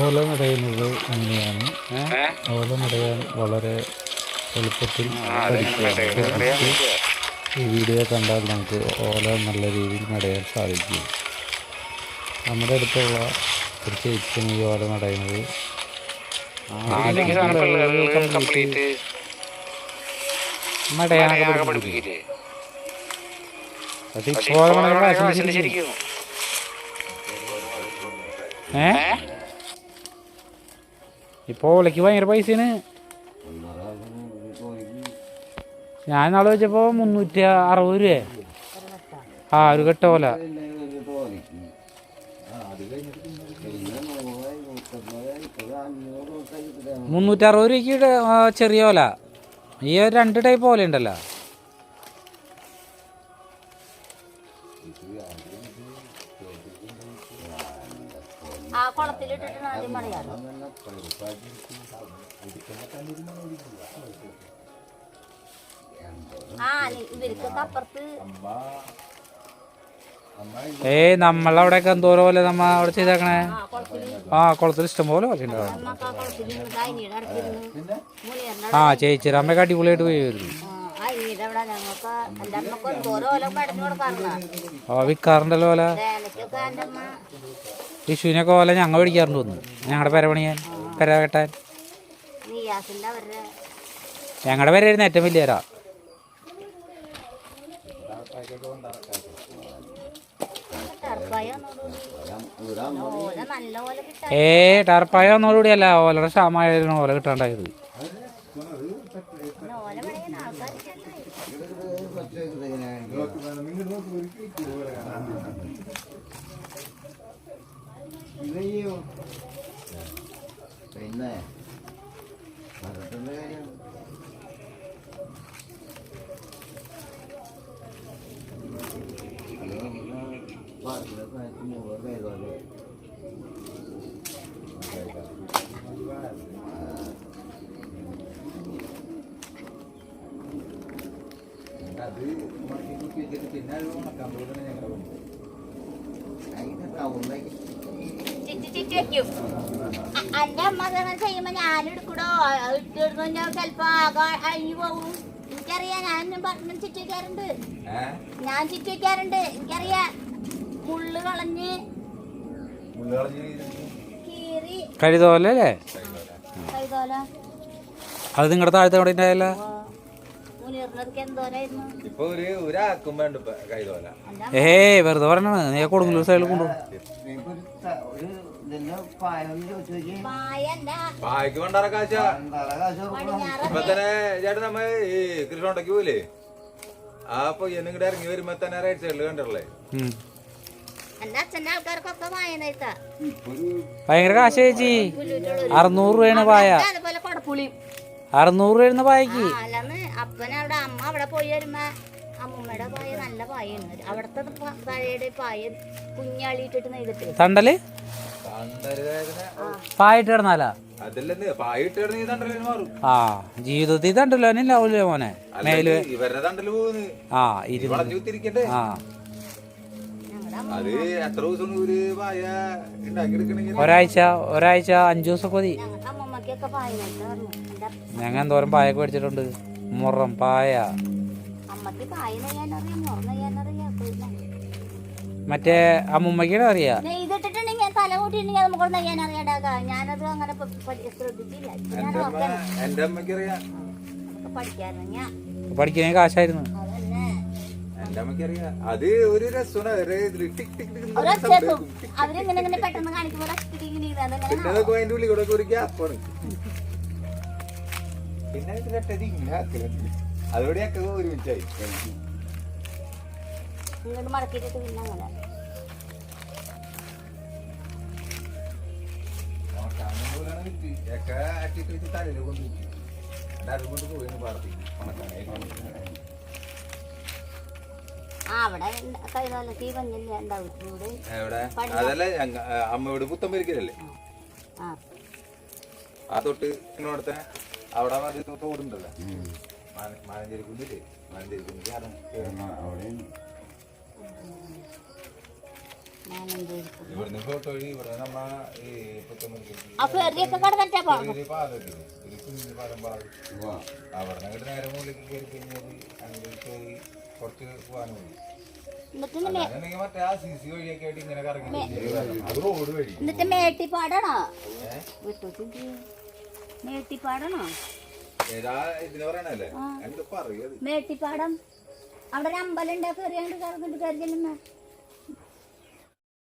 ഓല മെടയുന്നത് എങ്ങനെയാണ്? ഓല മെടയാൻ വളരെ എളുപ്പത്തിൽ ഈ വീഡിയോ കണ്ടാൽ നമുക്ക് ഓല നല്ല രീതിയിൽ മെടയാൻ സാധിക്കും. നമ്മുടെ അടുത്തുള്ള ഒരു ചേച്ചിയാണ് ഈ ഓല മെടയുന്നത്. ഇപ്പൊ ഓലക്ക് ഭയങ്കര പൈസയാണ്. ഞാൻ നാളെ വെച്ചപ്പോ 360 രൂപ. ഒരു കെട്ട ഓല 360 രൂപയ്ക്ക് ചെറിയ ഓല. ഈ 2 ടൈപ്പ് ഓല ഉണ്ടല്ലോ. നമ്മളവിടെയൊക്കെ എന്തോരം പോലെ നമ്മ അവിടെ ചെയ്തേക്കണേ. കുളത്തിൽ ഇഷ്ടം പോലെ പോലെ ഉണ്ടാവും. ചേച്ചിയുടെ അമ്മയൊക്കെ അടിപൊളിയായിട്ട് പോയി വരുന്നു. വിൽക്കാറുണ്ടല്ലോ ഓല. വിഷുവിനൊക്കെ ഓല ഞങ്ങൾ മേടിക്കാറുണ്ട്. തോന്നുന്നു ഞങ്ങളുടെ പെര പണിയാൻ, പെര കെട്ടാൻ. ഞങ്ങളുടെ പെരയായിരുന്നു ഏറ്റവും വലിയവരാ. ടാർപ്പായ ഒന്നോടുകൂടിയല്ല, ഓലയുടെ ക്ഷാമായിരുന്നു ഓല കിട്ടാണ്ടായത്. പിന്നെ എന്റെ അമ്മ ചെയ്യുമ്പോ ഞാനെടുക്കൂടോ, ഇട്ടെടുക്കോ ചെലപ്പോ അഴിഞ്ഞു പോകും. എനിക്കറിയാം, ഞാൻ ചുറ്റി വയ്ക്കാറുണ്ട്. എനിക്കറിയാം. മുള്ളു കളഞ്ഞ് കീറി കഴുതോലല്ലേ? കഴുതോല അത് നിങ്ങളുടെ താഴത്തെ അവിടെ ഉണ്ടായല്ല. വെറുതെ പറഞ്ഞാണ്. നീ കൊടുങ്ങല്ലൂർ സൈഡിൽ കൊണ്ടുപോകും. പായ്ക്ക് വേണ്ടാറ കാശ ഇപ്പൊ തന്നെ ചേട്ടൻ നമ്മ ഈ കൃഷ്ണോണ്ടക്ക് പോയില്ലേ, ആ പൊയ്യനും ഇങ്ങോട്ട് ഇറങ്ങി വരുമ്പോ തന്നെ റൈറ്റ് സൈഡിൽ കണ്ടല്ലേ. ഭയങ്കര കാശ ചേച്ചി. 600 രൂപയാണ് പായ. 600 രൂപയാണ് പായക്ക്. അപ്പനവിടെ അമ്മ അവിടെ പോയി വരുമ്പോ അമ്മൂമ്മയുടെ പായ നല്ല പായാണ്. അവിടത്തെ പഴയുടെ പായ കുഞ്ഞാളിട്ടിട്ട് നെയ്തിട്ട് തണ്ടല് പായിട്ട് കിടന്നാലാ. ജീവിതത്തിൽ തണ്ടല്ലോ ഉണ്ടാവൂലേ മോനെ. മേല് ഒരാഴ്ച 5 ദിവസം മതി. ഞങ്ങൾ എന്തോരം പായൊക്കെ മേടിച്ചിട്ടുണ്ട്. മുറം പായ, മറ്റേ അമ്മുമ്മയ്ക്കാണ് അറിയാം. പഠിക്കാൻ കാശായിരുന്നു. അത് ഒരു അതോടെയൊക്കെ ഒരു മിനിറ്റായി മടക്കിട്ട് പിന്നെ അങ്ങനെ അതല്ല അമ്മയോട് പുത്തം പരിക്കലല്ലേ, ആ തൊട്ട് ഇങ്ങോടത്തെ അവിടെ തോടുണ്ടല്ലോ. മാനഞ്ചേരി കുന്നില്ലേ, മാനഞ്ചേരി കുന്നിക്ക് അവിടെ ഇവിടുന്ന് ഫോട്ടോ വഴി ഇവിടെ നമ്മ ഈ ആ ഫെറിയൊക്കെ കടന്നിട്ടാ പാലം ഒരു കുഞ്ഞു പാലം അവിടെ നിന്ന് നേരെ മുകളിലേക്ക് കയറി കഴിഞ്ഞാൽ അങ്ങനെ കയറി കുറച്ച് പോകാൻ മതി. മറ്റേ ആ CC വഴിയൊക്കെ ആയിട്ട് ഇങ്ങനെ കറങ്ങി അത് റോഡ് വഴി. എന്നിട്ട് മേട്ടിപ്പാടാണോ മേട്ടിപ്പാടാണോ ഏതാ ഇതിന് പറയണല്ലേ എന്ത് പറയുക മേട്ടിപ്പാടം അവിടെ ഒരു അമ്പലം ഉണ്ടാക്കി കയറിയാണ്ട് കറന്നിട്ട് കയറി ചെല്ലുന്ന